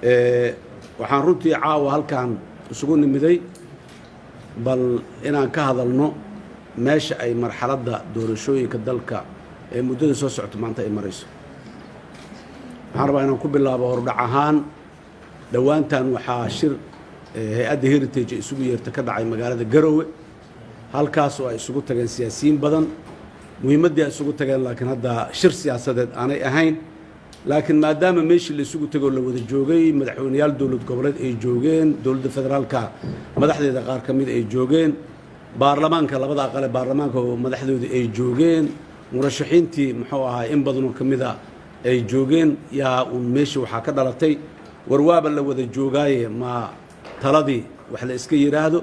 waxaan runtii caawa halkan isugu nimiday bal inaan ka hadalno meesha ay marxaladda doorashooyinka dalka ee muddada soo socota maanta ay marayso. waxaan rabaa inaan ku bilaabo hordhac ahaan dhowaantan waxaa shir hay-adda heritage isugu yeerta ka dhacay magaalada Garowe, halkaas oo ay isugu tageen siyaasiyiin badan. muhiimadii ay isugu tageen laakiin hadda shir siyaasadeed aanay ahayn, laakiin maadaama meeshii la isugu tago la wada joogay, madaxweynayaal dowlad goboleed ay joogeen, dowladda federaalka madaxdeeda qaar ka mid ay joogeen, baarlamaanka labada aqal ee baarlamaanka oo madaxdooda ay joogeen, murashaxiintii muxuu ahaa in badan oo ka mid ah ay joogeen, yaa uun meeshii waxaa ka dhalatay warwaaba la wada joogaaye ma taladii wax la iska yidhaahdo.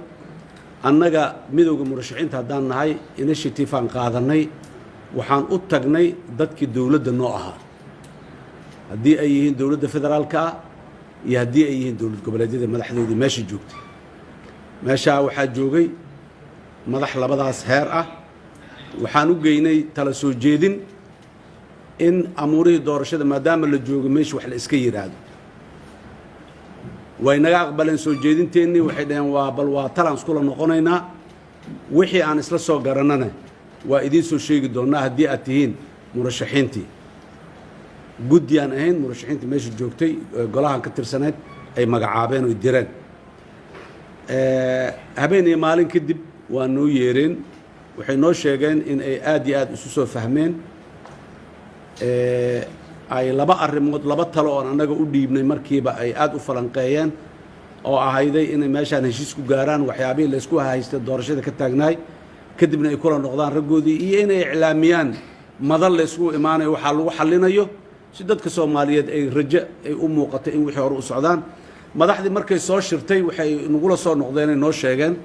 annaga midowga murashaxiinta haddaan nahay initiative aan qaadanay, waxaan u tagnay dadkii dowladda noo ahaa, haddii ay yihiin dowladda federaalka ah iyo haddii ay yihiin dowlad goboleedyada madaxdoodii meesha joogtay. meeshaa waxaa joogay madax labadaas heer ah. waxaan u geynay tala soo jeedin in amuurihii doorashada maadaama la joogo meesha wax la iska yidhaahdo. way naga aqbaleen soo jeedinteennii, waxay dhaheen waa talaan iskula noqonaynaa, wixii aan isla soo garannana waa idiin soo sheegi doonnaa haddii aad tihiin murashaxiintii. guddi aan ahayn murashaxiintii meesha joogtay golahan ka tirsaneyd ay magacaabeen oo direen. habeen iyo maalin kadib waa noo yeereen, waxay noo sheegeen in ay aad iyo aad isu soo fahmeen. ay laba arrimood laba talo oon annaga u dhiibnay markiiba ay aad u falanqeeyeen, oo ahayday inay meeshaan heshiis ku gaaraan waxyaabihii laysku haystay doorashada ka taagnaay, kadibna ay kula noqdaan raggoodii, iyo inay iclaamiyaan madal laysku imaanayo waxaa lagu xallinayo si dadka Soomaaliyeed ay rajo ay u muuqato in wixii hore u socdaan. madaxdii markay soo shirtay waxay nagula soo noqdeen, ay noo sheegeen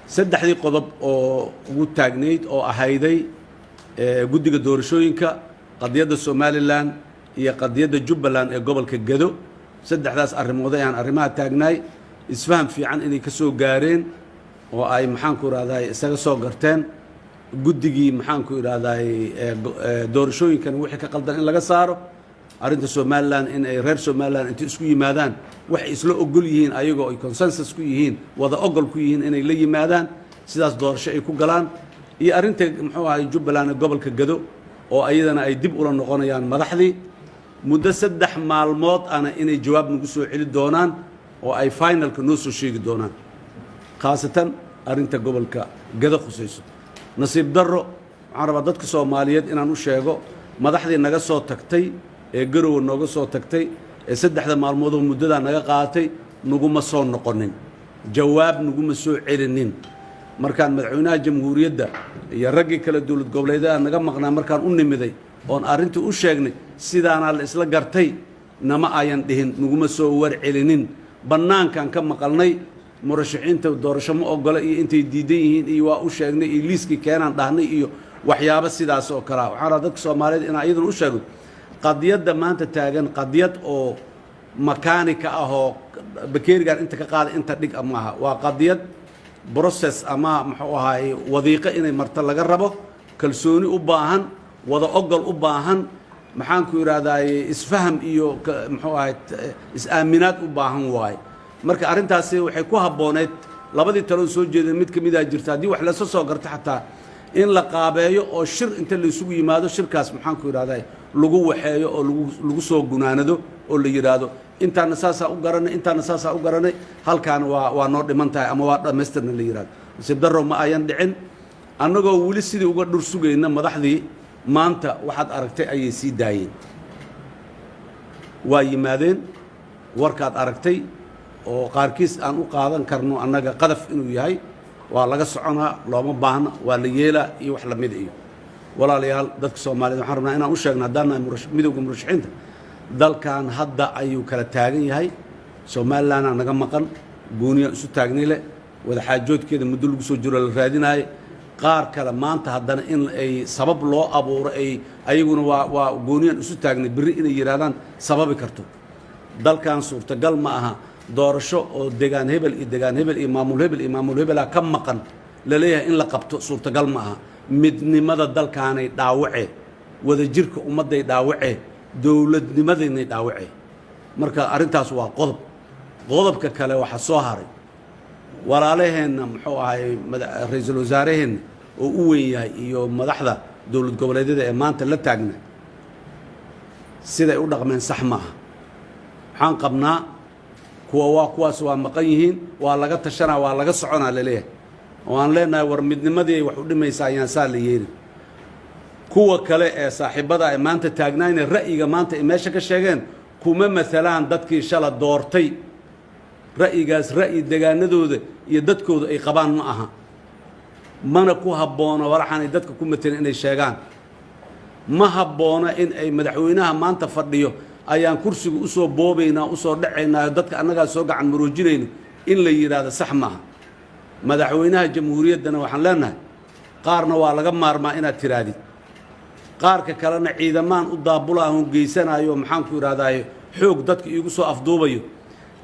saddexdii qodob oo ugu taagnayd oo ahayday guddiga doorashooyinka, qadiyadda Somaliland iyo qadiyadda Jubbaland ee gobolka Gedo. saddexdaas arrimood ayaan arrimaha taagnaay, isfaham fiican inay ka soo gaareen oo ay maxaanku idhahdaay isaga soo garteen. guddigii maxaanku idhahdaay doorashooyinkan wixii ka qaldan in laga saaro, arrinta Somaliland in ay reer Somaliland inta isku yimaadaan waxay isla ogol yihiin ayagoo ay consensus ku yihiin, wada ogol ku yihiin inay la yimaadaan, sidaas doorasho ay ku galaan. iyo arrinta muxuu ahay Jubbaland ee gobolka Gedo oo ayadana ay dib ula noqonayaan madaxdii muddo 3 maalmood ana inay jawaab nagu soo celi doonaan oo ay finalka noo soo sheegi doonaan, khaasatan arrinta gobolka Gedo khusayso. nasiib darro waxaan rabaa dadka Soomaaliyeed inaan u sheego, madaxdii naga soo tagtay ee Garowe nooga soo tagtay ee 3 maalmood oo muddada naga qaatay naguma soo noqonin, jawaab naguma soo celinin. markaan madaxweynaha jamhuuriyadda iyo raggii kale dowlad goboleedyada naga maqnaa markaan u nimiday oon arrintii u sheegnay sidaanaa la isla gartay, nama ayan dhihin, naguma soo warcelinin. bannaankaan ka maqalnay, murashaxiinta doorasho ma ogola iyo intay diidan yihiin iyo waa u sheegnay iyo liiskii keenaan dhahnay iyo waxyaabo sidaas oo kalea. waxaan rabaa dadka Soomaaliyeed inaan iyaduna u sheego qadiyadda maanta taagan qadiyad oo makaanika ah oo bakeerigan inta ka qaada inta dhig maaha, waa qadiyad process ama muxuu ahaay wadiiqo inay marto laga rabo, kalsooni u baahan, wada ogol u baahan, maxaanku idhahdaay isfaham iyo muxuu ahaay is-aaminaad u baahan waaye. marka arrintaasi waxay ku habbooneyd labadii taloon soo jeedeen mid ka mid ah jirta, haddii wax lasoo soo garta xataa in la qaabeeyo oo shir inta la isugu yimaado, shirkaas maxaanku idhahdaay lagu waxeeyo oo lagu soo gunaanado oo la yidhaahdo intaana saasaa u garanay, intaana saasaa u garanay, halkaana waa noo dhiman tahay ama waa dhammaystirna la yidhahdo. nasiib darro ma ayan dhicin. annagoo weli sidii uga dhur sugayna madaxdii maanta waxaad aragtay ayay sii daayeen, waa yimaadeen, warkaad aragtay oo qaarkiis aan u qaadan karno annaga qadaf inuu yahay, waa laga soconaa, looma baahna, waa la yeelaa iyo wax lamid iyo. walaalayaal dadka Soomaaliyeed waxaan rabnaa inaan u sheegno haddaan nahay midowga murashaxiinta, dalkan hadda ayuu kala taagan yahay. Somaliland naga maqan, gooniya isu taagnay leh, wada xaajoodkeeda muddo lagu soo jiro la raadinaayay. qaar kale maanta haddana in ay sabab loo abuuro ayaguna waa gooniyan isu taagnay berri inay yidhaahdaan sababi karto. dalkan suurtagal ma aha doorasho oo degaan hebel iyo degaan hebel iyo maamul hebel iyo maamul hebelaa ka maqan la leeyahay in la qabto suurtagal ma aha. midnimada dalkaanay dhaawace, wada jirka ummadday dhaawace, dowladnimadeenay dhaawace. marka arrintaas waa qodobka kale waxa soo haray walaalaheenna muxuu ahay ra'iisul wasaaraheenna oo u weyn yahay iyo madaxda dowlad goboleedyada ee maanta la taagna siday u dhaqmeen sax maaha waxaan qabnaa kuwaas waa maqan yihiin waa laga tashanaa waa laga soconaa laleeyahay oo aan leenahay war midnimadii ay wax u dhimaysaa ayaan saa la yeelin kuwa kale ee saaxiibada ay maanta taagnaayna ra'yiga maanta ay meesha ka sheegeen kuma maalaan dadkii shala doortay ra'yigaas ra'yi deegaanadooda iyo dadkooda ay qabaan ma aha mana ku habboona walaxaanay dadka ku mataleen inay sheegaan ma habboona in ay madaxweynaha maanta fadhiyo ayaan kursiga u soo boobaynaa u soo dhacaynaa dadka annagaa soo gacan maroojinayno in la yidhaahdo sax maaha madaxweynaha jamhuuriyaddana waxaan leenahay qaarna waa laga maarmaa inaad tiraadid qaarka kalena ciidamaan u daabulaahun geysanayo maxaanku idhahdaaye xoog dadka iigu soo afduubayo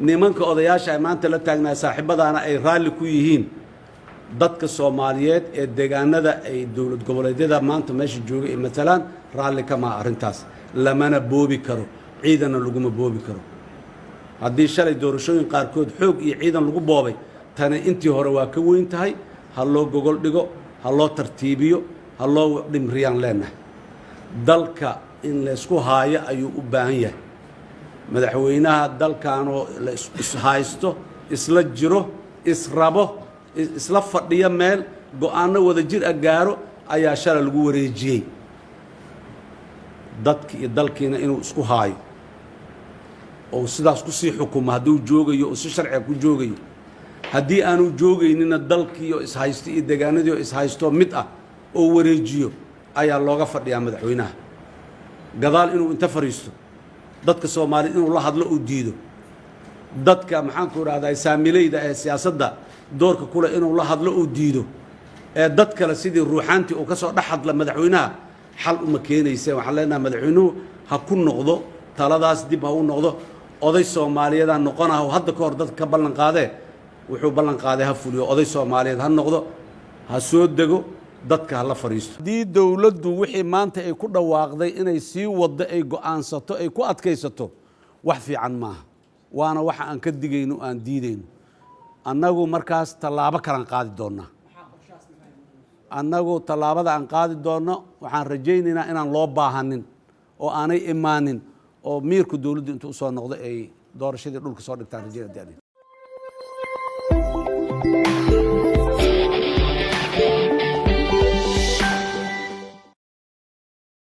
nimanka odayaasha ay maanta la taagnaay saaxiibadaana ay raalli ku yihiin dadka soomaaliyeed ee deegaanada ay dowlad goboleedyada maanta meesha joogay ee matalaan raalli kamaa arrintaas lamana boobi karo ciidanna laguma boobi karo haddii shalay doorashooyin qaarkood xoog iyo ciidan lagu boobay tani intii hore waa ka weyn tahay ha loo gogol dhigo ha loo tartiibiyo ha loo dhimriyaan leenahay dalka in laysku haayo ayuu u baahan yahay madaxweynaha dalkaanoo la ishaysto isla jiro israbo isla fadhiyo meel go'aano wada jir ah gaaro ayaa shalay lagu wareejiyey dadki iyo dalkiina inuu isku haayo oo sidaas ku sii xukumo hadduu joogayo oo si sharciga ku joogayo haddii aanu joogaynina dalkii oo ishaysto iyo deegaanadii oo ishaysto mid ah oo wareejiyo ayaa looga fadhiyaa madaxweynaha gadaal inuu inta fariisto dadka Soomaaliyeed inuu la hadlo uu diido dadka maxaan ku raadayay saamilayda ee siyaasadda doorka kule inuu la hadlo uu diido ee dad kale sidii ruuxaantii uu ka soo dhaxadla madaxweynaha xal uma keenaysa waxaan leenahay madaxweynuhu ha ku noqdo taladaas dib ha u noqdo oday Soomaaliyeed aan noqonahay hadda ka hor dad ka ballan qaadee wuxuu ballan qaaday ha fuliyo oday Soomaaliyeed ha noqdo ha soo dego dadka la fariisto hadii dawladdu wixii maanta ay ku dhawaaqday inay sii wado ay go'aansato ay ku adkaysato wax fiican maaha waana waxa aan ka digayno aan diidayno annagu markaas tallaabo kalan qaadi doonaa annagu tallaabada aan qaadi doono waxaan rajaynaynaa inaan loo baahanin oo aanay imaanin oo miirku dawladdu intuu soo noqdo ay doorashadii dhulka soo dhigtaan rajaynaa